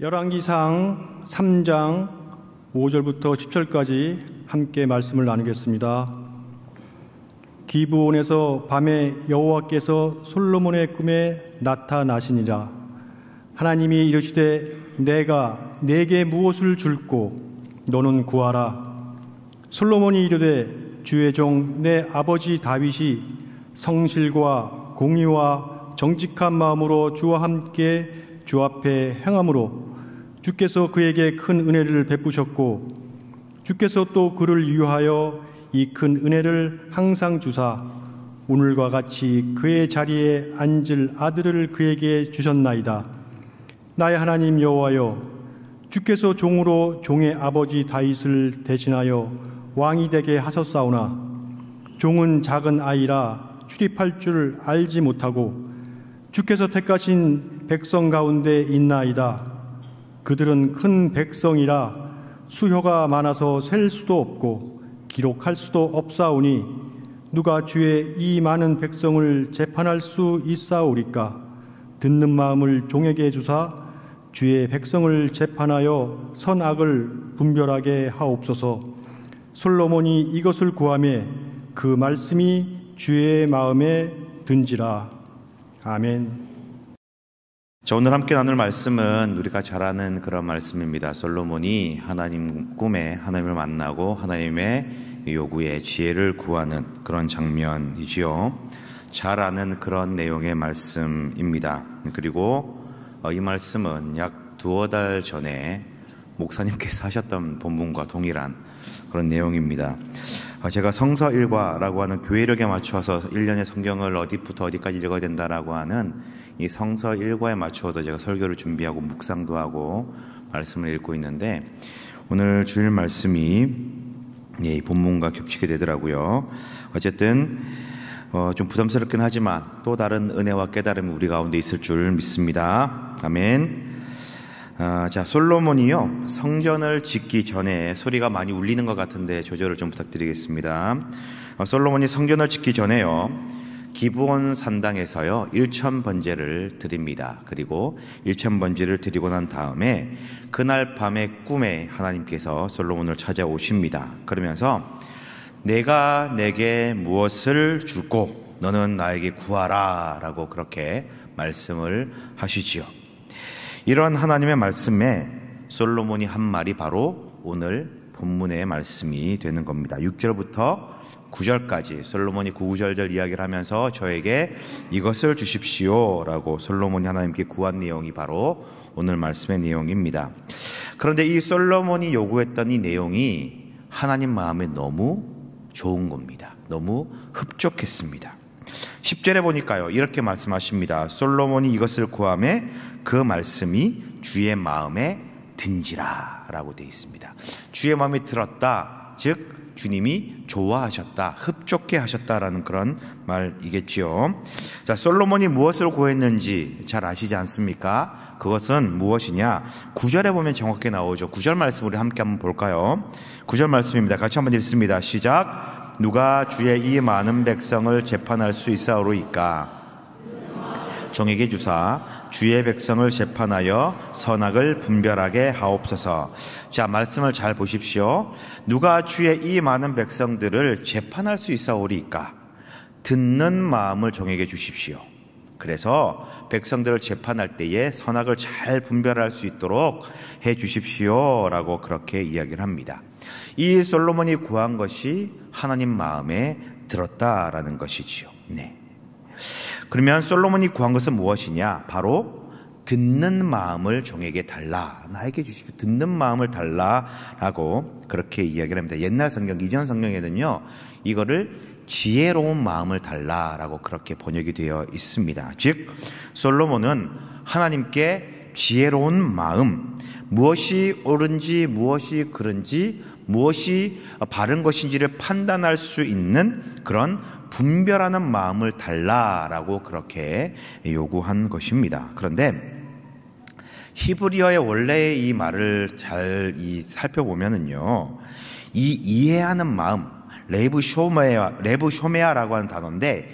열왕기상 3장 5절부터 10절까지 함께 말씀을 나누겠습니다. 기브온에서 밤에 여호와께서 솔로몬의 꿈에 나타나시니라. 하나님이 이르시되 내가 네게 무엇을 줄꼬 너는 구하라. 솔로몬이 이르되 주의 종 내 아버지 다윗이 성실과 공의와 정직한 마음으로 주와 함께 주 앞에 행함으로 주께서 그에게 큰 은혜를 베푸셨고 주께서 또 그를 위하여 이 큰 은혜를 항상 주사 오늘과 같이 그의 자리에 앉을 아들을 그에게 주셨나이다. 나의 하나님 여호와여, 주께서 종으로 종의 아버지 다윗을 대신하여 왕이 되게 하셨사오나 종은 작은 아이라 출입할 줄 알지 못하고 주께서 택하신 백성 가운데 있나이다. 그들은 큰 백성이라 수효가 많아서 셀 수도 없고 기록할 수도 없사오니 누가 주의 이 많은 백성을 재판할 수 있사오리까? 듣는 마음을 종에게 주사 주의 백성을 재판하여 선악을 분별하게 하옵소서. 솔로몬이 이것을 구하매 그 말씀이 주의 마음에 든지라. 아멘. 자, 오늘 함께 나눌 말씀은 우리가 잘 아는 그런 말씀입니다. 솔로몬이 하나님 꿈에 하나님을 만나고 하나님의 요구에 지혜를 구하는 그런 장면이지요. 잘 아는 그런 내용의 말씀입니다. 그리고 이 말씀은 약 두어 달 전에 목사님께서 하셨던 본문과 동일한 그런 내용입니다. 제가 성서일과라고 하는 교회력에 맞춰서 1년의 성경을 어디부터 어디까지 읽어야 된다라고 하는 이 성서일과에 맞추어도 제가 설교를 준비하고 묵상도 하고 말씀을 읽고 있는데 오늘 주일 말씀이 이 본문과 겹치게 되더라고요. 어쨌든 좀 부담스럽긴 하지만 또 다른 은혜와 깨달음이 우리 가운데 있을 줄 믿습니다. 아멘. 자, 솔로몬이요 성전을 짓기 전에 소리가 많이 울리는 것 같은데 조절을 좀 부탁드리겠습니다. 솔로몬이 성전을 짓기 전에요 기브온 산당에서요 1000번제를 드립니다. 그리고 1000번제를 드리고 난 다음에 그날 밤에 꿈에 하나님께서 솔로몬을 찾아오십니다. 그러면서 내가 내게 무엇을 줄꼬 너는 나에게 구하라 라고 그렇게 말씀을 하시지요. 이런 하나님의 말씀에 솔로몬이 한 말이 바로 오늘 본문의 말씀이 되는 겁니다. 6절부터 9절까지 솔로몬이 구구절절 이야기를 하면서 저에게 이것을 주십시오 라고 솔로몬이 하나님께 구한 내용이 바로 오늘 말씀의 내용입니다. 그런데 이 솔로몬이 요구했던 이 내용이 하나님 마음에 너무 좋은 겁니다. 너무 흡족했습니다. 10절에 보니까요 이렇게 말씀하십니다. 솔로몬이 이것을 구하매 그 말씀이 주의 마음에 든지라 라고 되어 있습니다. 주의 마음에 들었다, 즉 주님이 좋아하셨다, 흡족해 하셨다라는 그런 말이겠지요. 자, 솔로몬이 무엇을 구했는지 잘 아시지 않습니까? 그것은 무엇이냐? 9절에 보면 정확하게 나오죠. 9절 말씀 우리 함께 한번 볼까요? 9절 말씀입니다. 같이 한번 읽습니다. 시작. 누가 주의 이 많은 백성을 재판할 수 있사오리이까? 종에게 주사 주의 백성을 재판하여 선악을 분별하게 하옵소서. 자, 말씀을 잘 보십시오. 누가 주의 이 많은 백성들을 재판할 수 있사오리이까? 듣는 마음을 종에게 주십시오. 그래서 백성들을 재판할 때에 선악을 잘 분별할 수 있도록 해 주십시오 라고 그렇게 이야기를 합니다. 이 솔로몬이 구한 것이 하나님 마음에 들었다라는 것이지요. 네. 그러면 솔로몬이 구한 것은 무엇이냐? 바로 듣는 마음을 종에게 달라. 나에게 주십시오. 듣는 마음을 달라라고 그렇게 이야기를 합니다. 옛날 성경, 이전 성경에는요 이거를 지혜로운 마음을 달라라고 그렇게 번역이 되어 있습니다. 즉 솔로몬은 하나님께 지혜로운 마음, 무엇이 옳은지 무엇이 그른지 무엇이 바른 것인지를 판단할 수 있는 그런 분별하는 마음을 달라라고 그렇게 요구한 것입니다. 그런데 히브리어의 원래의 이 말을 잘 살펴보면은요, 이 이해하는 마음, 레브 쇼메아라고 하는 단어인데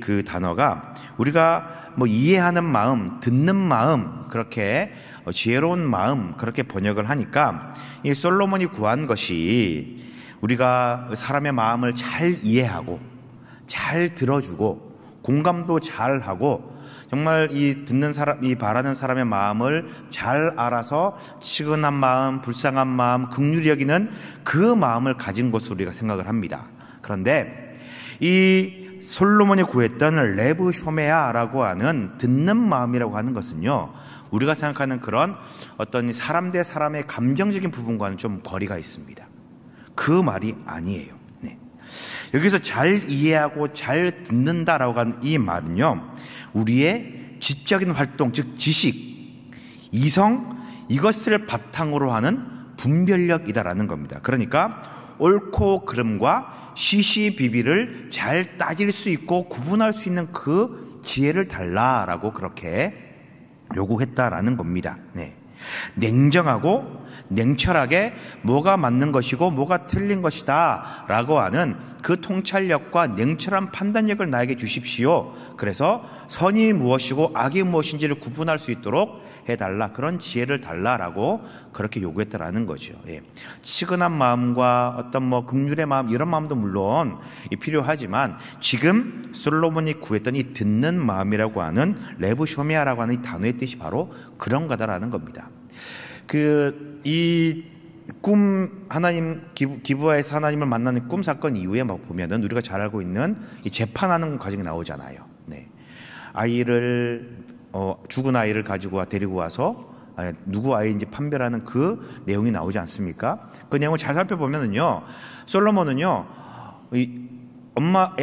그 단어가 우리가 뭐 이해하는 마음, 듣는 마음, 그렇게 지혜로운 마음, 그렇게 번역을 하니까 이 솔로몬이 구한 것이 우리가 사람의 마음을 잘 이해하고 잘 들어주고 공감도 잘 하고 정말 이 듣는 사람, 이 바라는 사람의 마음을 잘 알아서 치근한 마음, 불쌍한 마음, 긍휼히 여기는 그 마음을 가진 것으로 우리가 생각을 합니다. 그런데 이 솔로몬이 구했던 레브 쇼메아라고 하는 듣는 마음이라고 하는 것은요, 우리가 생각하는 그런 어떤 사람 대 사람의 감정적인 부분과는 좀 거리가 있습니다. 그 말이 아니에요. 네. 여기서 잘 이해하고 잘 듣는다라고 하는 이 말은요, 우리의 지적인 활동, 즉 지식, 이성, 이것을 바탕으로 하는 분별력이다라는 겁니다. 그러니까 옳고 그름과 시시비비를 잘 따질 수 있고 구분할 수 있는 그 지혜를 달라라고 그렇게 요구했다라는 겁니다. 네. 냉정하고 냉철하게 뭐가 맞는 것이고 뭐가 틀린 것이다 라고 하는 그 통찰력과 냉철한 판단력을 나에게 주십시오. 그래서 선이 무엇이고 악이 무엇인지를 구분할 수 있도록 해달라, 그런 지혜를 달라라고 그렇게 요구했다라는 거죠. 예. 치근한 마음과 어떤 뭐 긍휼의 마음, 이런 마음도 물론 필요하지만 지금 솔로몬이 구했던 이 듣는 마음이라고 하는 레브 쇼메아라고 하는 이 단어의 뜻이 바로 그런 거다라는 겁니다. 이 꿈, 하나님 기브아에서 하나님을 만나는 꿈 사건 이후에 막 보면은 우리가 잘 알고 있는 이 재판하는 과정이 나오잖아요. 네. 죽은 아이를 가지고 데리고 와서 누구 아이인지 판별하는 그 내용이 나오지 않습니까? 그 내용을 잘 살펴보면은요, 솔로몬은요,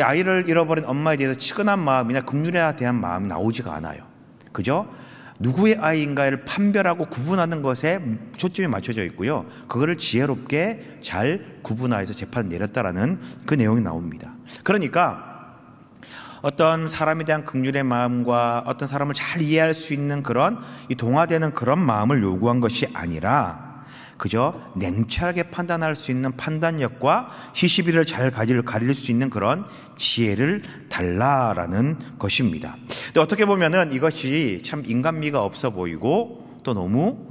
아이를 잃어버린 엄마에 대해서 치근한 마음이나 긍휼에 대한 마음이 나오지가 않아요. 그죠? 누구의 아이인가를 판별하고 구분하는 것에 초점이 맞춰져 있고요, 그거를 지혜롭게 잘 구분해서 재판을 내렸다라는 그 내용이 나옵니다. 그러니까 어떤 사람에 대한 긍휼의 마음과 어떤 사람을 잘 이해할 수 있는 그런 이 동화되는 그런 마음을 요구한 것이 아니라 그저 냉철하게 판단할 수 있는 판단력과 시시비를 잘 가릴 수 있는 그런 지혜를 달라라는 것입니다. 근데 어떻게 보면은 이것이 참 인간미가 없어 보이고 또 너무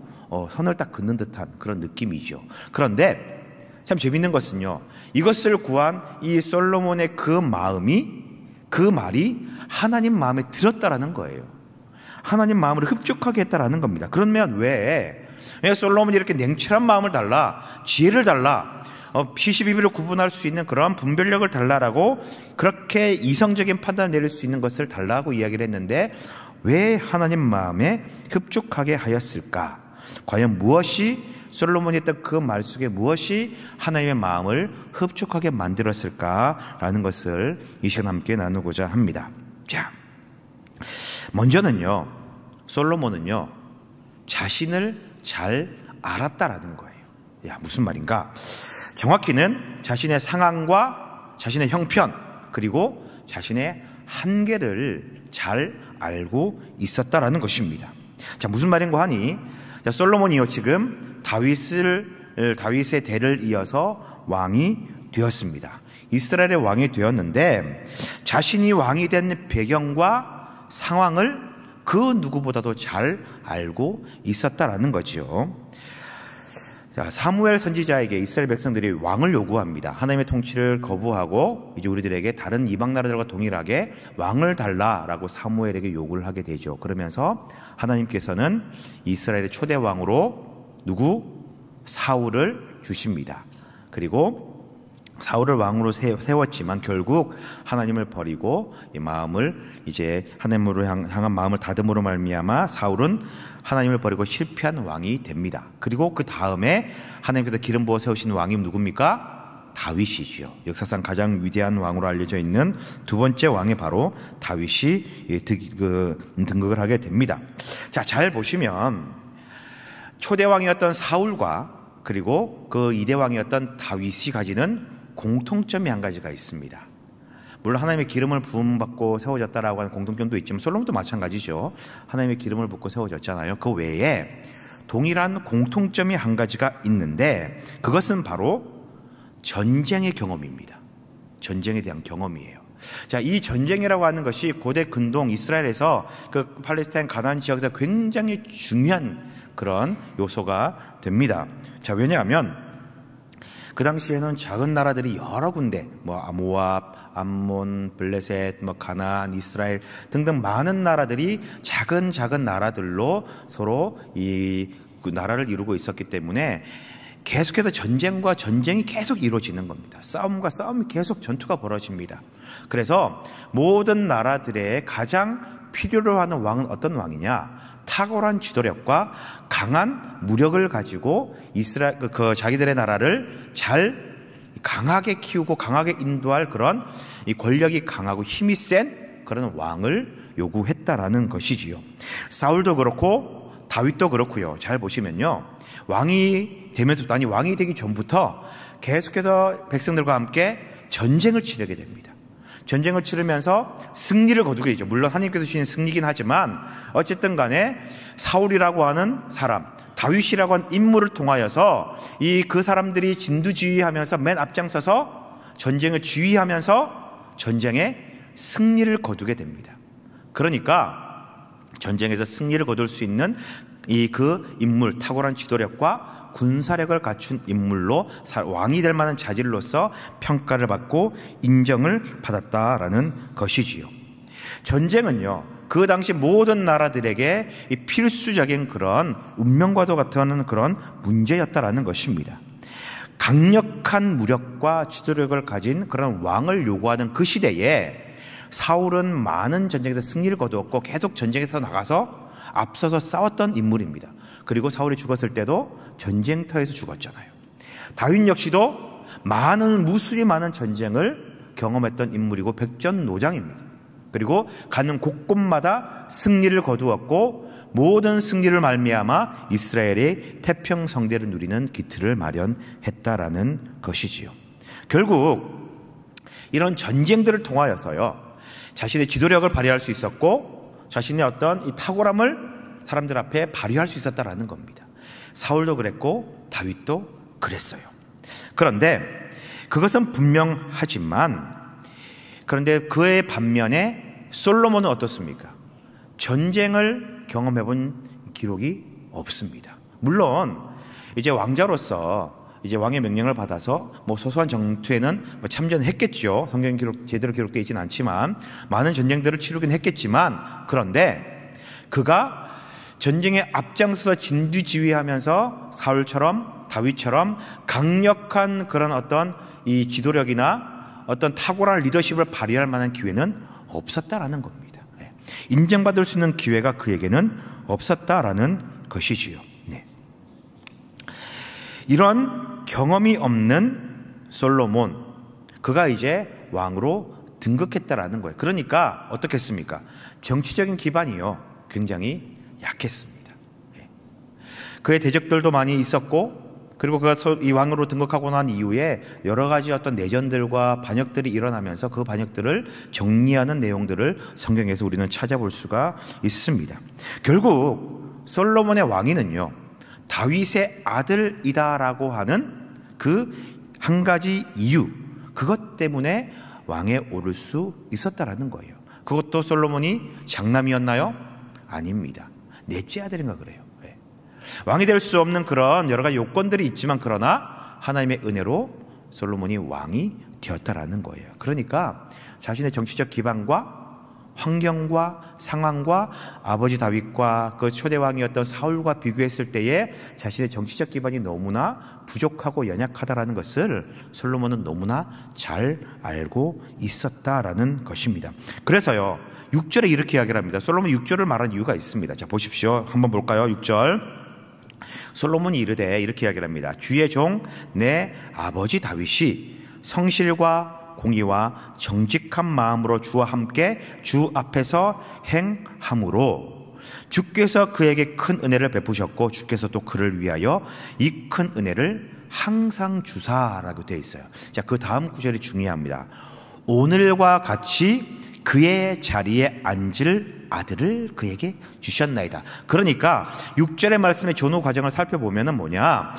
선을 딱 긋는 듯한 그런 느낌이죠. 그런데 참 재밌는 것은요, 이것을 구한 이 솔로몬의 그 말이 하나님 마음에 들었다라는 거예요. 하나님 마음을 흡족하게 했다라는 겁니다. 그러면 왜 솔로몬이 이렇게 냉철한 마음을 달라, 지혜를 달라, 시시비비를 구분할 수 있는 그런 분별력을 달라라고 그렇게 이성적인 판단을 내릴 수 있는 것을 달라고 이야기를 했는데 왜 하나님 마음에 흡족하게 하였을까? 과연 무엇이 솔로몬이 했던 그 말 속에 무엇이 하나님의 마음을 흡족하게 만들었을까라는 것을 이 시간 함께 나누고자 합니다. 자, 먼저는요, 솔로몬은요, 자신을 잘 알았다라는 거예요. 야, 무슨 말인가? 정확히는 자신의 상황과 자신의 형편, 그리고 자신의 한계를 잘 알고 있었다라는 것입니다. 자, 무슨 말인가 하니, 자, 솔로몬이요, 지금 다윗의 대를 이어서 왕이 되었습니다. 이스라엘의 왕이 되었는데 자신이 왕이 된 배경과 상황을 그 누구보다도 잘 알고 있었다라는 거죠. 자, 사무엘 선지자에게 이스라엘 백성들이 왕을 요구합니다. 하나님의 통치를 거부하고 이제 우리들에게 다른 이방 나라들과 동일하게 왕을 달라라고 사무엘에게 요구를 하게 되죠. 그러면서 하나님께서는 이스라엘의 초대 왕으로 사울을 주십니다. 그리고 사울을 왕으로 세웠지만 결국 하나님을 버리고 이 마음을 이제 하나님으로 향한 마음을 다듬으로 말미암아 사울은 하나님을 버리고 실패한 왕이 됩니다. 그리고 그 다음에 하나님께서 기름 부어 세우신 왕이 누굽니까? 다윗이지요. 역사상 가장 위대한 왕으로 알려져 있는 두 번째 왕이 바로 다윗이 등극을 하게 됩니다. 자, 잘 보시면 초대 왕이었던 사울과 그리고 그 2대 왕이었던 다윗이 가지는 공통점이 한 가지가 있습니다. 물론 하나님의 기름을 부음받고 세워졌다라고 하는 공통점도 있지만 솔로몬도 마찬가지죠. 하나님의 기름을 붓고 세워졌잖아요. 그 외에 동일한 공통점이 한 가지가 있는데 그것은 바로 전쟁의 경험입니다. 전쟁에 대한 경험이에요. 자, 이 전쟁이라고 하는 것이 고대 근동 이스라엘에서 그 팔레스타인 가나안 지역에서 굉장히 중요한 그런 요소가 됩니다. 자, 왜냐하면 그 당시에는 작은 나라들이 여러 군데, 모압, 암몬, 블레셋, 가나안, 이스라엘 등등 많은 나라들이 작은 나라들로 서로 그 나라를 이루고 있었기 때문에 계속해서 전쟁과 전쟁이 계속 이루어지는 겁니다. 싸움과 싸움이 계속 전투가 벌어집니다. 그래서 모든 나라들의 가장 필요로 하는 왕은 어떤 왕이냐? 탁월한 지도력과 강한 무력을 가지고 자기들의 나라를 잘 강하게 키우고 강하게 인도할 그런 이 권력이 강하고 힘이 센 그런 왕을 요구했다라는 것이지요. 사울도 그렇고 다윗도 그렇고요. 잘 보시면요. 왕이 되면서부터, 아니 왕이 되기 전부터 계속해서 백성들과 함께 전쟁을 치르게 됩니다. 전쟁을 치르면서 승리를 거두게 되죠. 물론 하나님께서 주신 승리긴 하지만 어쨌든 간에 사울이라고 하는 사람, 다윗이라고 하는 인물을 통하여서 그 사람들이 진두지휘하면서 맨 앞장서서 전쟁을 지휘하면서 전쟁에 승리를 거두게 됩니다. 그러니까 전쟁에서 승리를 거둘 수 있는 그 인물, 탁월한 지도력과 군사력을 갖춘 인물로 왕이 될 만한 자질로서 평가를 받고 인정을 받았다라는 것이지요. 전쟁은요, 그 당시 모든 나라들에게 필수적인 그런 운명과도 같은 그런 문제였다라는 것입니다. 강력한 무력과 지도력을 가진 그런 왕을 요구하는 그 시대에 사울은 많은 전쟁에서 승리를 거두었고 계속 전쟁에서 나가서 앞서서 싸웠던 인물입니다. 그리고 사울이 죽었을 때도 전쟁터에서 죽었잖아요. 다윗 역시도 무수히 많은 전쟁을 경험했던 인물이고 백전노장입니다. 그리고 가는 곳곳마다 승리를 거두었고 모든 승리를 말미암아 이스라엘의 태평성대를 누리는 기틀을 마련했다라는 것이지요. 결국 이런 전쟁들을 통하여서요, 자신의 지도력을 발휘할 수 있었고 자신의 어떤 이 탁월함을 사람들 앞에 발휘할 수 있었다라는 겁니다. 사울도 그랬고 다윗도 그랬어요. 그런데 그것은 분명하지만, 그런데 그의 반면에 솔로몬은 어떻습니까? 전쟁을 경험해 본 기록이 없습니다. 물론 이제 왕자로서 이제 왕의 명령을 받아서 소소한 전투에는 참전했겠죠. 성경 제대로 기록되어 있지는 않지만 많은 전쟁들을 치르긴 했겠지만, 그런데 그가 전쟁에 앞장서서 진두지휘하면서 사울처럼 다윗처럼 강력한 그런 어떤 이 지도력이나 어떤 탁월한 리더십을 발휘할 만한 기회는 없었다라는 겁니다. 인정받을 수 있는 기회가 그에게는 없었다라는 것이지요. 네. 이런 경험이 없는 솔로몬, 그가 이제 왕으로 등극했다라는 거예요. 그러니까 어떻겠습니까? 정치적인 기반이요, 굉장히 약했습니다. 그의 대적들도 많이 있었고, 그리고 그가 이 왕으로 등극하고 난 이후에 여러 가지 어떤 내전들과 반역들이 일어나면서 그 반역들을 정리하는 내용들을 성경에서 우리는 찾아볼 수가 있습니다. 결국 솔로몬의 왕위는요, 다윗의 아들이다라고 하는 그 한 가지 이유, 그것 때문에 왕에 오를 수 있었다라는 거예요. 그것도 솔로몬이 장남이었나요? 아닙니다. 넷째 아들인가 그래요. 왕이 될 수 없는 그런 여러 가지 요건들이 있지만, 그러나 하나님의 은혜로 솔로몬이 왕이 되었다라는 거예요. 그러니까 자신의 정치적 기반과 환경과 상황과 아버지 다윗과 그 초대왕이었던 사울과 비교했을 때에 자신의 정치적 기반이 너무나 부족하고 연약하다라는 것을 솔로몬은 너무나 잘 알고 있었다라는 것입니다. 그래서요, 6절에 이렇게 이야기를 합니다. 솔로몬 6절을 말한 이유가 있습니다. 자, 보십시오. 한번 볼까요? 6절. 솔로몬이 이르되 이렇게 이야기를 합니다. 주의 종 내 아버지 다윗이 성실과 공의와 정직한 마음으로 주와 함께 주 앞에서 행함으로 주께서 그에게 큰 은혜를 베푸셨고 주께서 또 그를 위하여 이 큰 은혜를 항상 주사라고 되어 있어요. 자, 그 다음 구절이 중요합니다. 오늘과 같이 그의 자리에 앉을 아들을 그에게 주셨나이다. 그러니까 6절의 말씀의 전후 과정을 살펴보면 뭐냐,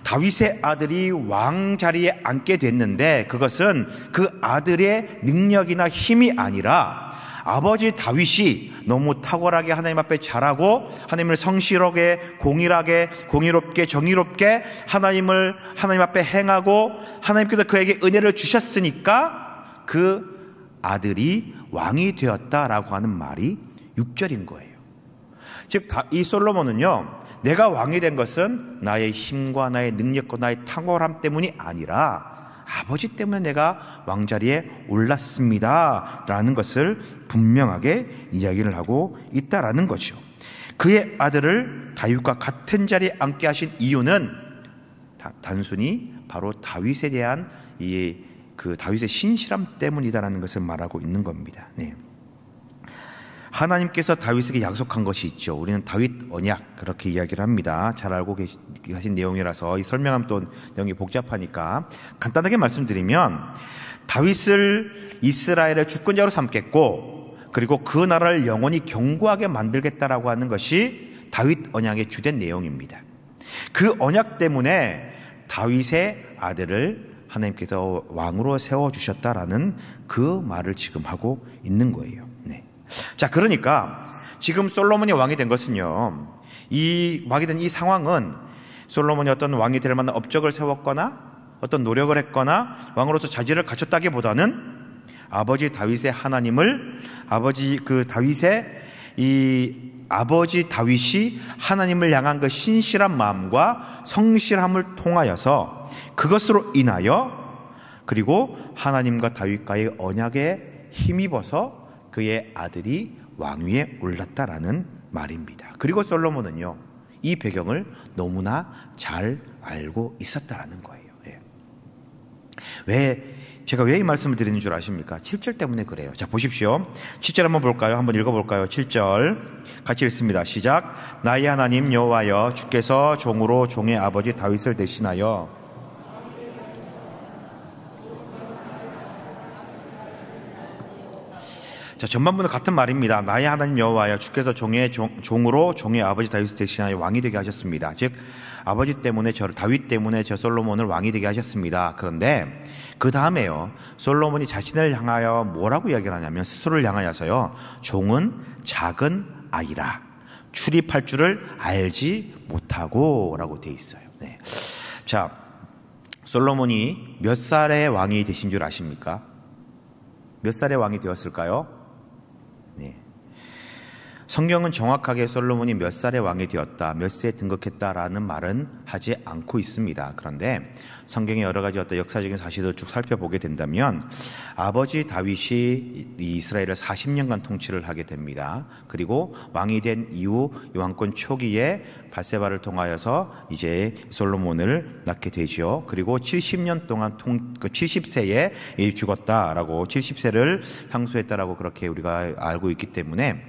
다윗의 아들이 왕 자리에 앉게 됐는데 그것은 그 아들의 능력이나 힘이 아니라 아버지 다윗이 너무 탁월하게 하나님 앞에 잘하고 하나님을 성실하게 공의롭게 정의롭게 하나님 앞에 행하고 하나님께서 그에게 은혜를 주셨으니까 그 아들이 왕이 되었다라고 하는 말이 6절인 거예요. 즉 이 솔로몬은요, 내가 왕이 된 것은 나의 힘과 나의 능력과 나의 탁월함 때문이 아니라 아버지 때문에 내가 왕자리에 올랐습니다 라는 것을 분명하게 이야기를 하고 있다라는 거죠. 그의 아들을 다윗과 같은 자리에 앉게 하신 이유는 단순히 바로 다윗에 대한 그 다윗의 신실함 때문이다라는 것을 말하고 있는 겁니다. 네. 하나님께서 다윗에게 약속한 것이 있죠. 우리는 다윗 언약 그렇게 이야기를 합니다. 잘 알고 계신 내용이라서 이 설명하면 또 내용이 복잡하니까 간단하게 말씀드리면, 다윗을 이스라엘의 주권자로 삼겠고 그리고 그 나라를 영원히 견고하게 만들겠다라고 하는 것이 다윗 언약의 주된 내용입니다. 그 언약 때문에 다윗의 아들을 하나님께서 왕으로 세워주셨다라는 그 말을 지금 하고 있는 거예요. 네. 자, 그러니까 지금 솔로몬이 왕이 된 것은요, 이 왕이 된 이 상황은 솔로몬이 어떤 왕이 될 만한 업적을 세웠거나 어떤 노력을 했거나 왕으로서 자질을 갖췄다기보다는 아버지 다윗의 하나님을 아버지 다윗이 하나님을 향한 그 신실한 마음과 성실함을 통하여서 그것으로 인하여 그리고 하나님과 다윗과의 언약에 힘입어서 그의 아들이 왕위에 올랐다라는 말입니다. 그리고 솔로몬은요, 이 배경을 너무나 잘 알고 있었다라는 거예요. 제가 왜 이 말씀을 드리는 줄 아십니까? 7절 때문에 그래요. 자, 보십시오. 7절 한번 볼까요? 한번 읽어볼까요? 7절 같이 읽습니다. 시작. 나의 하나님 여호와여, 주께서 종으로 종의 아버지 다윗을 대신하여 자, 전반부는 같은 말입니다. 나의 하나님 여호와여, 주께서 종으로 종의 아버지 다윗을 대신하여 왕이 되게 하셨습니다. 즉 아버지 때문에 다윗 때문에 솔로몬을 왕이 되게 하셨습니다. 그런데 그 다음에요, 솔로몬이 자신을 향하여 뭐라고 이야기를 하냐면, 스스로를 향하여서요, 종은 작은 아이라 출입할 줄을 알지 못하고 라고 되어 있어요. 네. 자, 솔로몬이 몇 살의 왕이 되신 줄 아십니까? 몇 살의 왕이 되었을까요? 네. 성경은 정확하게 솔로몬이 몇 살의 왕이 되었다, 몇 세에 등극했다라는 말은 하지 않고 있습니다. 그런데 성경의 여러 가지 어떤 역사적인 사실을 쭉 살펴보게 된다면 아버지 다윗이 이스라엘을 40년간 통치를 하게 됩니다. 그리고 왕이 된 이후 왕권 초기에 밧세바를 통하여서 이제 솔로몬을 낳게 되죠. 그리고 70년 동안 70세에 죽었다라고, 70세를 향수했다라고 그렇게 우리가 알고 있기 때문에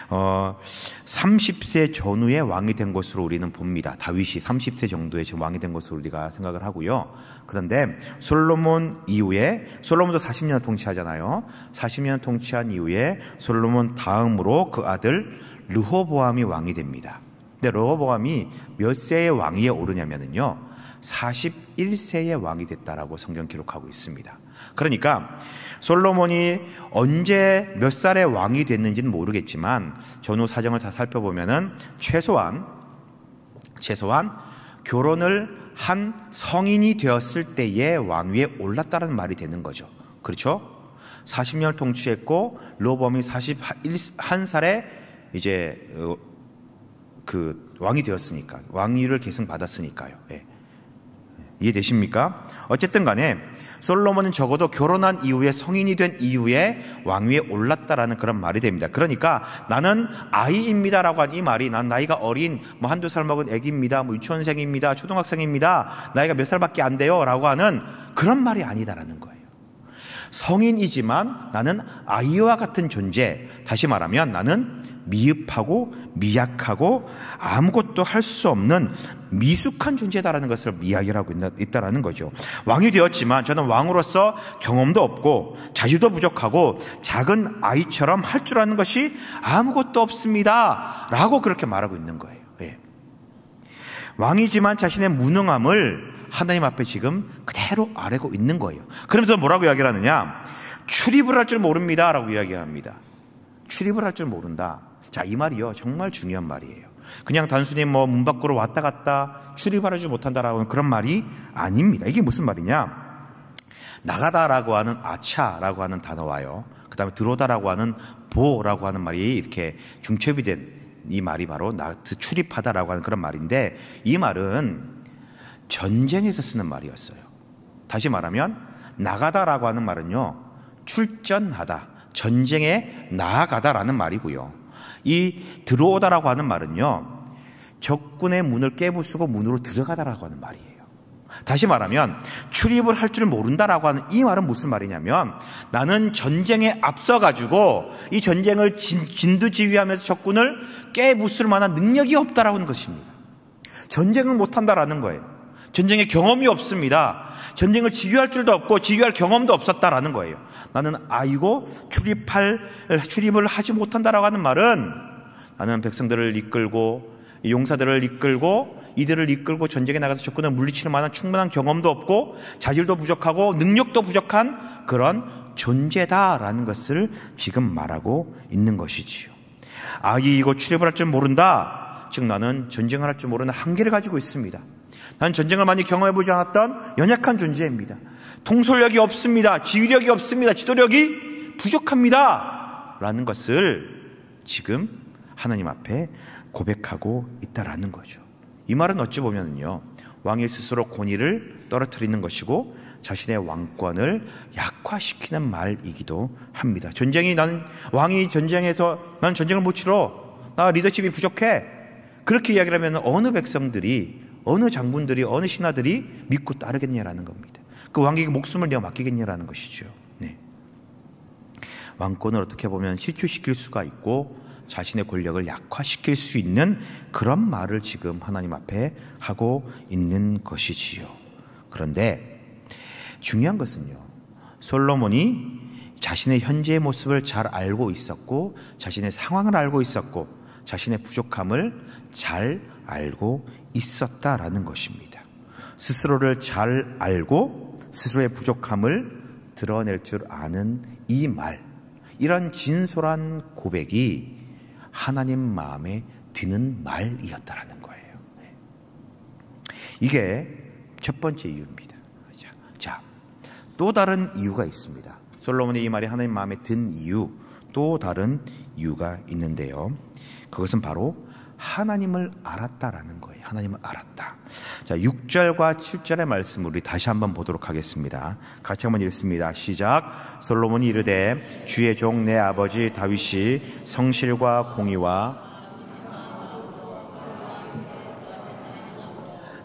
30세 전후에 왕이 된 것으로 우리는 봅니다. 다윗이 30세 정도에 지금 왕이 된 것으로 우리가 생각을 하고요. 그런데 솔로몬 이후에, 솔로몬도 40년 통치하잖아요. 40년 통치한 이후에 솔로몬 다음으로 그 아들 르호보암이 왕이 됩니다. 근데 르호보암이 몇 세의 왕위에 오르냐면요, 41세의 왕이 됐다라고 성경 기록하고 있습니다. 그러니까 솔로몬이 언제 몇 살의 왕이 됐는지는 모르겠지만 전후 사정을 다 살펴보면은 최소한 결혼을 한 성인이 되었을 때의 왕위에 올랐다는 말이 되는 거죠. 그렇죠? 40년을 통치했고 르호보암이 41살에 이제 그 왕이 되었으니까, 왕위를 계승받았으니까요. 예. 이해되십니까? 어쨌든 간에 솔로몬은 적어도 결혼한 이후에, 성인이 된 이후에 왕위에 올랐다라는 그런 말이 됩니다. 그러니까 나는 아이입니다라고 한 이 말이, 난 나이가 어린 한두 살 먹은 애기입니다, 유치원생입니다, 초등학생입니다, 나이가 몇 살밖에 안 돼요 라고 하는 그런 말이 아니다라는 거예요. 성인이지만 나는 아이와 같은 존재, 다시 말하면 나는 미흡하고 미약하고 아무것도 할 수 없는 미숙한 존재다라는 것을 이야기를 하고 있다라는 거죠. 왕이 되었지만 저는 왕으로서 경험도 없고 자질도 부족하고 작은 아이처럼 할 줄 아는 것이 아무것도 없습니다 라고 그렇게 말하고 있는 거예요. 예. 왕이지만 자신의 무능함을 하나님 앞에 지금 그대로 아뢰고 있는 거예요. 그러면서 뭐라고 이야기를 하느냐? 출입을 할 줄 모릅니다 라고 이야기합니다. 출입을 할 줄 모른다. 자, 이 말이요, 정말 중요한 말이에요. 그냥 단순히 문 밖으로 왔다 갔다 출입하지 못한다라고 그런 말이 아닙니다. 이게 무슨 말이냐? 나가다라고 하는 아차라고 하는 단어와요, 그 다음에 들어오다라고 하는 보라고 하는 말이 이렇게 중첩이 된 이 말이 바로 출입하다라고 하는 그런 말인데, 이 말은 전쟁에서 쓰는 말이었어요. 다시 말하면 나가다라고 하는 말은요, 출전하다, 전쟁에 나아가다라는 말이고요. 이 들어오다라고 하는 말은요, 적군의 문을 깨부수고 문으로 들어가다라고 하는 말이에요. 다시 말하면 출입을 할 줄 모른다라고 하는 이 말은 무슨 말이냐면, 나는 전쟁에 앞서가지고 이 전쟁을 진두지휘하면서 적군을 깨부술 만한 능력이 없다라고 하는 것입니다. 전쟁을 못한다라는 거예요. 전쟁에 경험이 없습니다. 전쟁을 지휘할 줄도 없고 지휘할 경험도 없었다라는 거예요. 나는 출입을 하지 못한다라고 하는 말은, 나는 백성들을 이끌고 용사들을 이끌고 이들을 이끌고 전쟁에 나가서 적군을 물리칠 만한 충분한 경험도 없고 자질도 부족하고 능력도 부족한 그런 존재다라는 것을 지금 말하고 있는 것이지요. 이거 출입을 할 줄 모른다. 즉, 나는 전쟁을 할 줄 모르는 한계를 가지고 있습니다. 나는 전쟁을 많이 경험해보지 않았던 연약한 존재입니다. 통솔력이 없습니다. 지휘력이 없습니다. 지도력이 부족합니다 라는 것을 지금 하나님 앞에 고백하고 있다라는 거죠. 이 말은 어찌 보면요, 왕이 스스로 권위를 떨어뜨리는 것이고 자신의 왕권을 약화시키는 말이기도 합니다. 왕이 전쟁에서 나는 전쟁을 못 치러, 나 리더십이 부족해, 그렇게 이야기를 하면 어느 백성들이, 어느 장군들이, 어느 신하들이 믿고 따르겠냐라는 겁니다. 그 왕에게 목숨을 내어 맡기겠냐라는 것이죠. 네. 왕권을 어떻게 보면 실추시킬 수가 있고 자신의 권력을 약화시킬 수 있는 그런 말을 지금 하나님 앞에 하고 있는 것이지요. 그런데 중요한 것은요, 솔로몬이 자신의 현재의 모습을 잘 알고 있었고 자신의 상황을 알고 있었고 자신의 부족함을 잘 알고 있었다라는 것입니다. 스스로를 잘 알고 스스로의 부족함을 드러낼 줄 아는 이 말, 이런 진솔한 고백이 하나님 마음에 드는 말이었다라는 거예요. 이게 첫 번째 이유입니다. 자, 또 다른 이유가 있습니다. 솔로몬의 이 말이 하나님 마음에 든 이유, 또 다른 이유가 있는데요, 그것은 바로 하나님을 알았다라는 거예요. 하나님을 알았다. 자, 6절과 7절의 말씀을 우리 다시 한번 보도록 하겠습니다. 같이 한번 읽습니다. 시작. 솔로몬이 이르되 주의 종 내 아버지 다윗이 성실과 공의와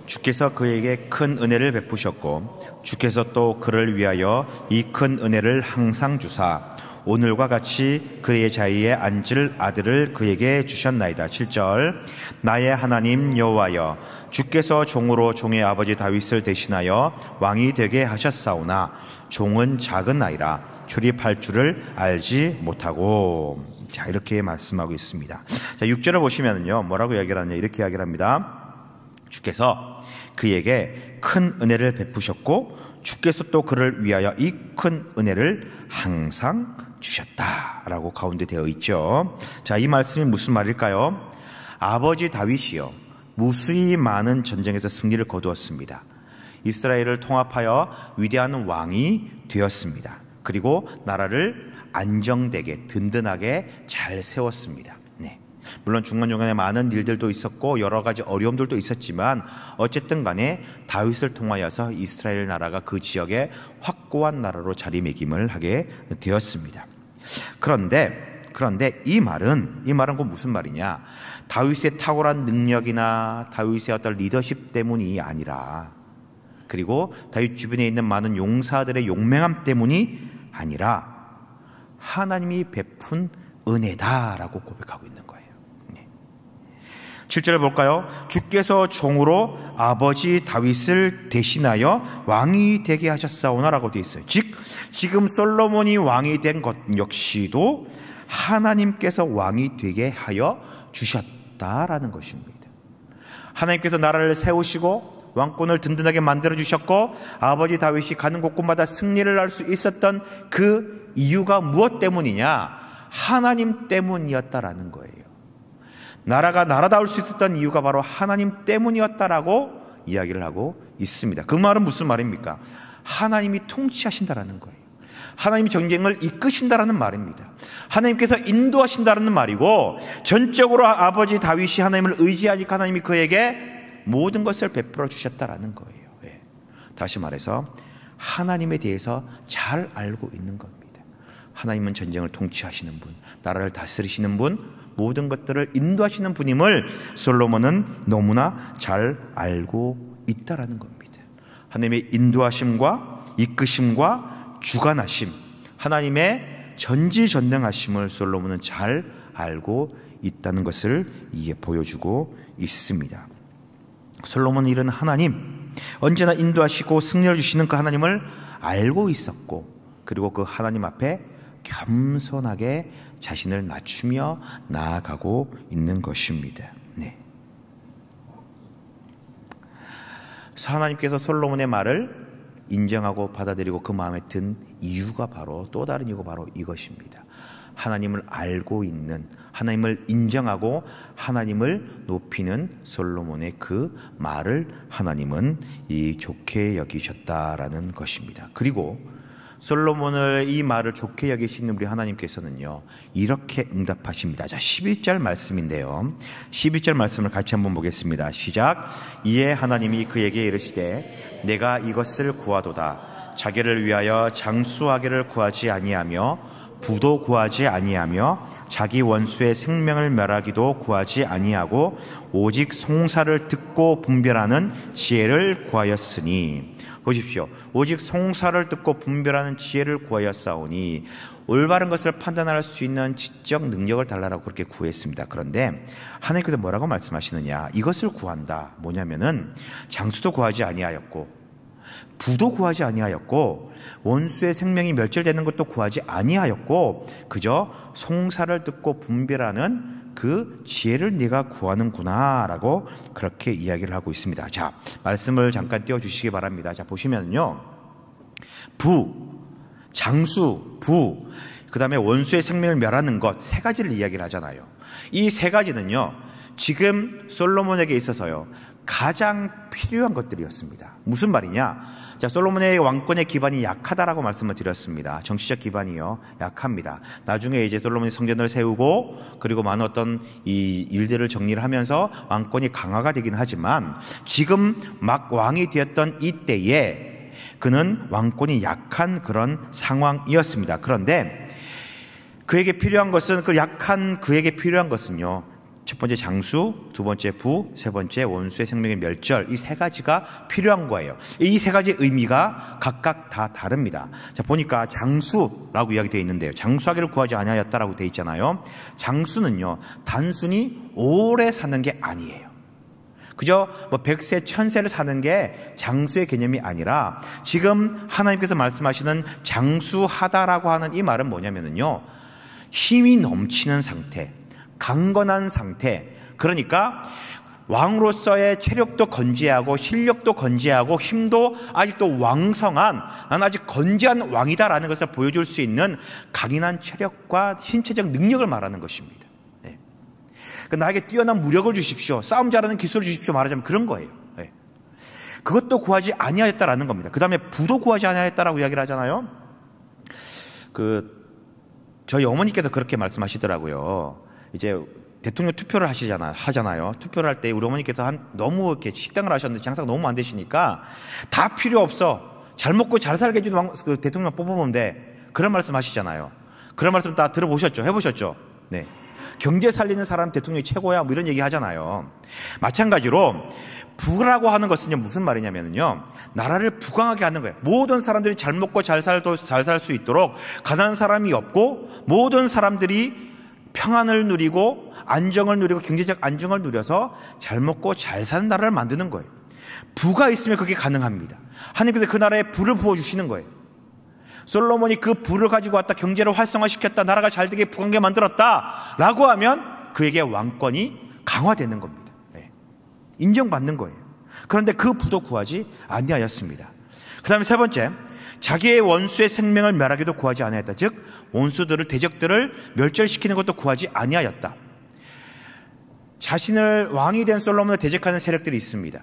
주께서 그에게 큰 은혜를 베푸셨고 주께서 또 그를 위하여 이 큰 은혜를 항상 주사 오늘과 같이 그의 자리에 앉을 아들을 그에게 주셨나이다. 7절. 나의 하나님 여호와여, 주께서 종으로 종의 아버지 다윗을 대신하여 왕이 되게 하셨사오나 종은 작은 아이라 출입할 줄을 알지 못하고. 자, 이렇게 말씀하고 있습니다. 자, 6절을 보시면요, 뭐라고 이야기를 하냐, 이렇게 이야기를 합니다. 주께서 그에게 큰 은혜를 베푸셨고 주께서 또 그를 위하여 이 큰 은혜를 항상 주셨다라고 가운데 되어 있죠. 자, 이 말씀이 무슨 말일까요? 아버지 다윗이요, 무수히 많은 전쟁에서 승리를 거두었습니다. 이스라엘을 통합하여 위대한 왕이 되었습니다. 그리고 나라를 안정되게 든든하게 잘 세웠습니다. 물론 중간중간에 많은 일들도 있었고 여러 가지 어려움들도 있었지만 어쨌든 간에 다윗을 통하여서 이스라엘 나라가 그 지역에 확고한 나라로 자리매김을 하게 되었습니다. 그런데 이 말은 곧 무슨 말이냐, 다윗의 탁월한 능력이나 다윗의 어떤 리더십 때문이 아니라, 그리고 다윗 주변에 있는 많은 용사들의 용맹함 때문이 아니라 하나님이 베푼 은혜다라고 고백하고 있는 거예요. 7절을 볼까요? 주께서 종으로 아버지 다윗을 대신하여 왕이 되게 하셨사오나라고 되어 있어요. 즉, 지금 솔로몬이 왕이 된 것 역시도 하나님께서 왕이 되게 하여 주셨다라는 것입니다. 하나님께서 나라를 세우시고 왕권을 든든하게 만들어 주셨고 아버지 다윗이 가는 곳곳마다 승리를 할 수 있었던 그 이유가 무엇 때문이냐? 하나님 때문이었다라는 거예요. 나라가 나라다울 수 있었던 이유가 바로 하나님 때문이었다라고 이야기를 하고 있습니다. 그 말은 무슨 말입니까? 하나님이 통치하신다라는 거예요. 하나님이 전쟁을 이끄신다라는 말입니다. 하나님께서 인도하신다라는 말이고, 전적으로 아버지 다윗이 하나님을 의지하니까 하나님이 그에게 모든 것을 베풀어 주셨다라는 거예요. 예. 다시 말해서 하나님에 대해서 잘 알고 있는 겁니다. 하나님은 전쟁을 통치하시는 분, 나라를 다스리시는 분, 모든 것들을 인도하시는 분임을 솔로몬은 너무나 잘 알고 있다라는 겁니다. 하나님의 인도하심과 이끄심과 주관하심, 하나님의 전지전능하심을 솔로몬은 잘 알고 있다는 것을 이에 보여주고 있습니다. 솔로몬은 이런 하나님, 언제나 인도하시고 승리를 주시는 그 하나님을 알고 있었고, 그리고 그 하나님 앞에 겸손하게 자신을 낮추며 나아가고 있는 것입니다. 네. 하나님께서 솔로몬의 말을 인정하고 받아들이고 그 마음에 든 이유가 바로, 또 다른 이유가 바로 이것입니다. 하나님을 알고 있는, 하나님을 인정하고 하나님을 높이는 솔로몬의 그 말을 하나님은 좋게 여기셨다라는 것입니다. 그리고 솔로몬을 이 말을 좋게 여기시는 우리 하나님께서는요, 이렇게 응답하십니다. 자, 11절 말씀인데요, 11절 말씀을 같이 한번 보겠습니다. 시작. 이에 하나님이 그에게 이르시되 내가 이것을 구하도다. 자기를 위하여 장수하기를 구하지 아니하며 부도 구하지 아니하며 자기 원수의 생명을 멸하기도 구하지 아니하고 오직 송사를 듣고 분별하는 지혜를 구하였으니. 보십시오. 오직 송사를 듣고 분별하는 지혜를 구하였사오니. 올바른 것을 판단할 수 있는 지적 능력을 달라고 그렇게 구했습니다. 그런데 하나님께서 뭐라고 말씀하시느냐? 이것을 구한다. 뭐냐면은 장수도 구하지 아니하였고 부도 구하지 아니하였고 원수의 생명이 멸절되는 것도 구하지 아니하였고 그저 송사를 듣고 분별하는 그 지혜를 네가 구하는구나 라고 그렇게 이야기를 하고 있습니다. 자, 말씀을 잠깐 띄워주시기 바랍니다. 자, 보시면요, 부, 장수, 부, 그 다음에 원수의 생명을 멸하는 것, 세 가지를 이야기를 하잖아요. 이 세 가지는요, 지금 솔로몬에게 있어서요 가장 필요한 것들이었습니다. 무슨 말이냐? 자, 솔로몬의 왕권의 기반이 약하다라고 말씀을 드렸습니다. 정치적 기반이요, 약합니다. 나중에 이제 솔로몬이 성전을 세우고 그리고 많은 어떤 이 일들을 정리를 하면서 왕권이 강화가 되긴 하지만 지금 막 왕이 되었던 이때에 그는 왕권이 약한 그런 상황이었습니다. 그런데 그에게 필요한 것은, 그 약한 그에게 필요한 것은요, 첫 번째 장수, 두 번째 부, 세 번째 원수의 생명의 멸절, 이 세 가지가 필요한 거예요. 이 세 가지 의미가 각각 다 다릅니다. 자, 보니까 장수라고 이야기되어 있는데요, 장수하기를 구하지 아니하였다라고 되어 있잖아요. 장수는요, 단순히 오래 사는 게 아니에요. 그저 뭐 100세, 1000세를 사는 게 장수의 개념이 아니라 지금 하나님께서 말씀하시는 장수하다라고 하는 이 말은 뭐냐면요, 힘이 넘치는 상태, 강건한 상태, 그러니까 왕으로서의 체력도 건재하고 실력도 건재하고 힘도 아직도 왕성한, 난 아직 건재한 왕이다라는 것을 보여줄 수 있는 강인한 체력과 신체적 능력을 말하는 것입니다. 네. 나에게 뛰어난 무력을 주십시오, 싸움 잘하는 기술을 주십시오, 말하자면 그런 거예요. 네. 그것도 구하지 아니하였다라는 겁니다. 그 다음에 부도 구하지 아니하였다라고 이야기를 하잖아요. 저희 어머니께서 그렇게 말씀하시더라고요. 이제 대통령 투표를 하잖아요. 투표를 할 때 우리 어머니께서 너무 이렇게 식당을 하셨는데 장사가 너무 안 되시니까 다 필요 없어, 잘 먹고 잘 살게 해주는 그 대통령 뽑아보면 돼, 그런 말씀 하시잖아요. 그런 말씀 다 들어보셨죠? 해보셨죠? 네. 경제 살리는 사람 대통령이 최고야, 뭐 이런 얘기 하잖아요. 마찬가지로 부라고 하는 것은요, 무슨 말이냐면요, 나라를 부강하게 하는 거예요. 모든 사람들이 잘 먹고 잘 살 수 있도록, 가난한 사람이 없고 모든 사람들이 평안을 누리고 안정을 누리고 경제적 안정을 누려서 잘 먹고 잘 사는 나라를 만드는 거예요. 부가 있으면 그게 가능합니다. 하나님께서 그 나라에 부를 부어주시는 거예요. 솔로몬이 그 부를 가지고 왔다, 경제를 활성화시켰다, 나라가 잘 되게 부강하게 만들었다 라고 하면 그에게 왕권이 강화되는 겁니다. 네. 인정받는 거예요. 그런데 그 부도 구하지 아니하였습니다. 그 다음에 세 번째, 자기의 원수의 생명을 멸하기도 구하지 아니하였다. 즉 원수들을, 대적들을 멸절시키는 것도 구하지 아니하였다. 자신을 왕이 된 솔로몬을 대적하는 세력들이 있습니다.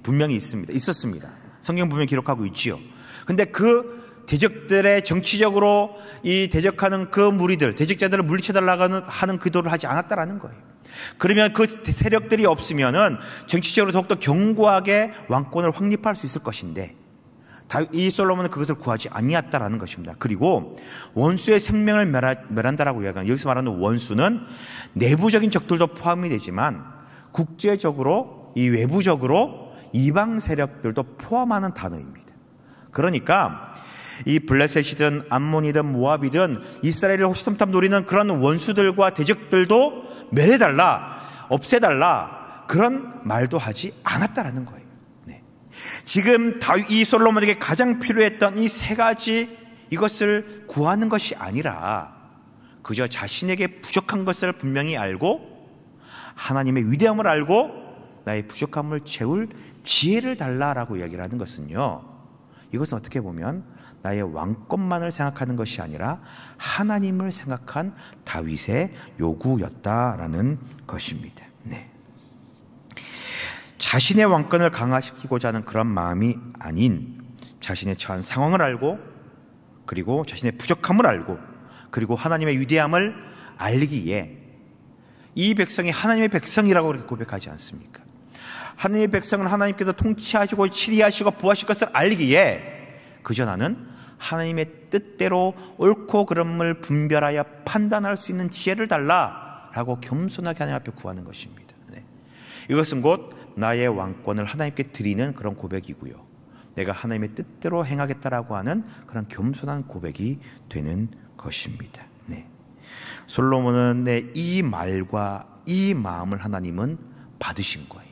분명히 있었습니다. 성경 분명히 기록하고 있지요. 근데 그 대적들의 정치적으로 이 대적하는 그 무리들, 대적자들을 물리쳐달라고 하는 기도를 하지 않았다라는 거예요. 그러면 그 세력들이 없으면은 정치적으로 더욱더 견고하게 왕권을 확립할 수 있을 것인데, 이 솔로몬은 그것을 구하지 아니했다라는 것입니다. 그리고 원수의 생명을 멸한다라고 이야기하는, 여기서 말하는 원수는 내부적인 적들도 포함이 되지만 국제적으로, 이 외부적으로 이방 세력들도 포함하는 단어입니다. 그러니까 이 블레셋이든 암몬이든 모압이든 이스라엘을 호시탐탐 노리는 그런 원수들과 대적들도 멸해달라, 없애달라, 그런 말도 하지 않았다라는 거예요. 네. 지금 이 솔로몬에게 가장 필요했던 이 세 가지, 이것을 구하는 것이 아니라 그저 자신에게 부족한 것을 분명히 알고 하나님의 위대함을 알고 나의 부족함을 채울 지혜를 달라라고 이야기를 하는 것은요, 이것은 어떻게 보면 나의 왕권만을 생각하는 것이 아니라 하나님을 생각한 다윗의 요구였다라는 것입니다. 네. 자신의 왕권을 강화시키고자 하는 그런 마음이 아닌 자신의 처한 상황을 알고, 그리고 자신의 부족함을 알고, 그리고 하나님의 위대함을 알기에, 이 백성이 하나님의 백성이라고 그렇게 고백하지 않습니까? 하나님의 백성은 하나님께서 통치하시고 치리하시고 보호하실 것을 알기에 그저 나는 하나님의 뜻대로 옳고 그름을 분별하여 판단할 수 있는 지혜를 달라라고 겸손하게 하나님 앞에 구하는 것입니다. 네. 이것은 곧 나의 왕권을 하나님께 드리는 그런 고백이고요, 내가 하나님의 뜻대로 행하겠다라고 하는 그런 겸손한 고백이 되는 것입니다. 네. 솔로몬은 이 말과 이 마음을 하나님은 받으신 거예요.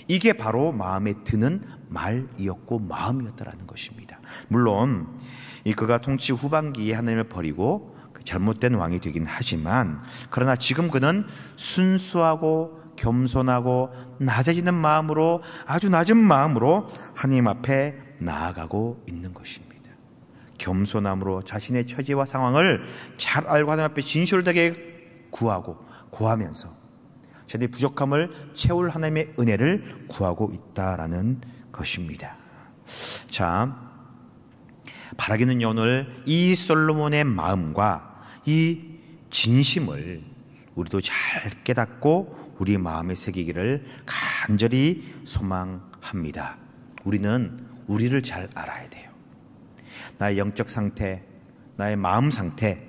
이게 바로 마음에 드는 말이었고 마음이었다라는 것입니다. 물론 그가 통치 후반기에 하나님을 버리고 잘못된 왕이 되긴 하지만, 그러나 지금 그는 순수하고 겸손하고 낮아지는 마음으로, 아주 낮은 마음으로 하나님 앞에 나아가고 있는 것입니다. 겸손함으로 자신의 처지와 상황을 잘 알고 하나님 앞에 진실되게 구하고 고하면서 자신의 부족함을 채울 하나님의 은혜를 구하고 있다라는 것입니다. 자, 바라기는요, 오늘 이 솔로몬의 마음과 이 진심을 우리도 잘 깨닫고 우리 마음에 새기기를 간절히 소망합니다. 우리는 우리를 잘 알아야 돼요. 나의 영적 상태, 나의 마음 상태,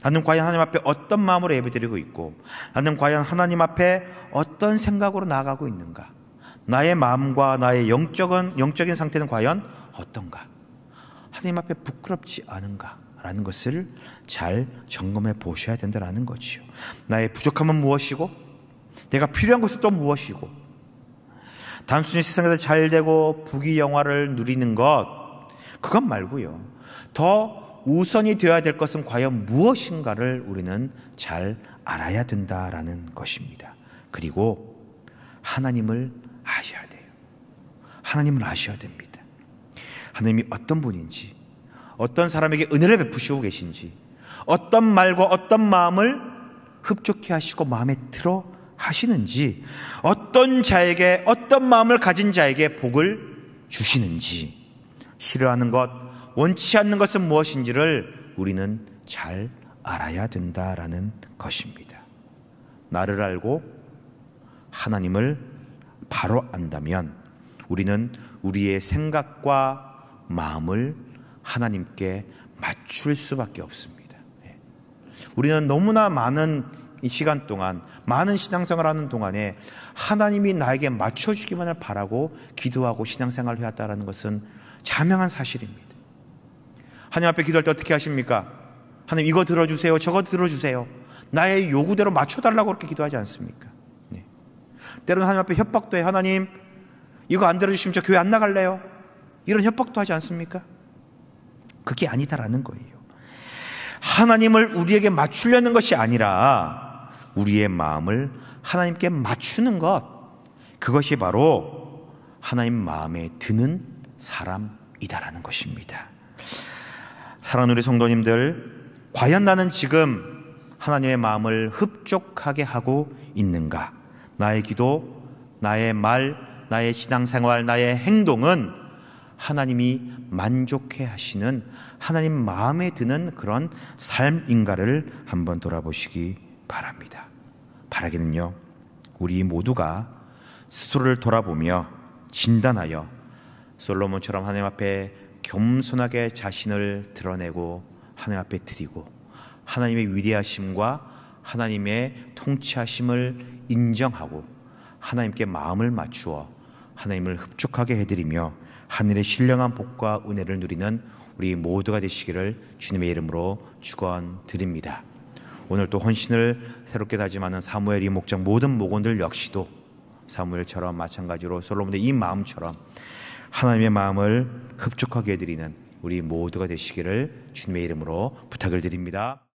나는 과연 하나님 앞에 어떤 마음으로 예배드리고 있고, 나는 과연 하나님 앞에 어떤 생각으로 나아가고 있는가, 나의 마음과 나의 영적인 상태는 과연 어떤가, 하나님 앞에 부끄럽지 않은가 라는 것을 잘 점검해 보셔야 된다는 거지요. 나의 부족함은 무엇이고, 내가 필요한 것은 또 무엇이고, 단순히 세상에서 잘되고 부귀영화를 누리는 것, 그것 말고요, 더 우선이 되어야 될 것은 과연 무엇인가를 우리는 잘 알아야 된다라는 것입니다. 그리고 하나님을 아셔야 돼요. 하나님을 아셔야 됩니다. 하나님이 어떤 분인지, 어떤 사람에게 은혜를 베푸시고 계신지, 어떤 말과 어떤 마음을 흡족해 하시고 마음에 들어 하시는지, 어떤 자에게, 어떤 마음을 가진 자에게 복을 주시는지, 싫어하는 것, 원치 않는 것은 무엇인지를 우리는 잘 알아야 된다라는 것입니다. 나를 알고 하나님을 바로 안다면 우리는 우리의 생각과 마음을 하나님께 맞출 수밖에 없습니다. 우리는 너무나 많은 이 시간 동안, 많은 신앙생활을 하는 동안에 하나님이 나에게 맞춰주기만을 바라고 기도하고 신앙생활을 해왔다는 것은 자명한 사실입니다. 하나님 앞에 기도할 때 어떻게 하십니까? 하나님 이거 들어주세요, 저거 들어주세요, 나의 요구대로 맞춰달라고 그렇게 기도하지 않습니까? 네. 때로는 하나님 앞에 협박도 해요. 하나님 이거 안 들어주시면 저 교회 안 나갈래요, 이런 협박도 하지 않습니까? 그게 아니다라는 거예요. 하나님을 우리에게 맞추려는 것이 아니라 우리의 마음을 하나님께 맞추는 것, 그것이 바로 하나님 마음에 드는 사람이다라는 것입니다. 사랑하는 우리 성도님들, 과연 나는 지금 하나님의 마음을 흡족하게 하고 있는가? 나의 기도, 나의 말, 나의 신앙생활, 나의 행동은 하나님이 만족해 하시는 하나님 마음에 드는 그런 삶인가를 한번 돌아보시기 바랍니다. 바라기는요, 우리 모두가 스스로를 돌아보며 진단하여 솔로몬처럼 하나님 앞에 겸손하게 자신을 드러내고 하나님 앞에 드리고 하나님의 위대하심과 하나님의 통치하심을 인정하고 하나님께 마음을 맞추어 하나님을 흡족하게 해드리며 하늘의 신령한 복과 은혜를 누리는 우리 모두가 되시기를 주님의 이름으로 축원드립니다. 오늘 또 헌신을 새롭게 다짐하는 사무엘 이목장 모든 목원들 역시도 사무엘처럼 마찬가지로 솔로몬의 이 마음처럼 하나님의 마음을 흡족하게 해드리는 우리 모두가 되시기를 주님의 이름으로 부탁을 드립니다.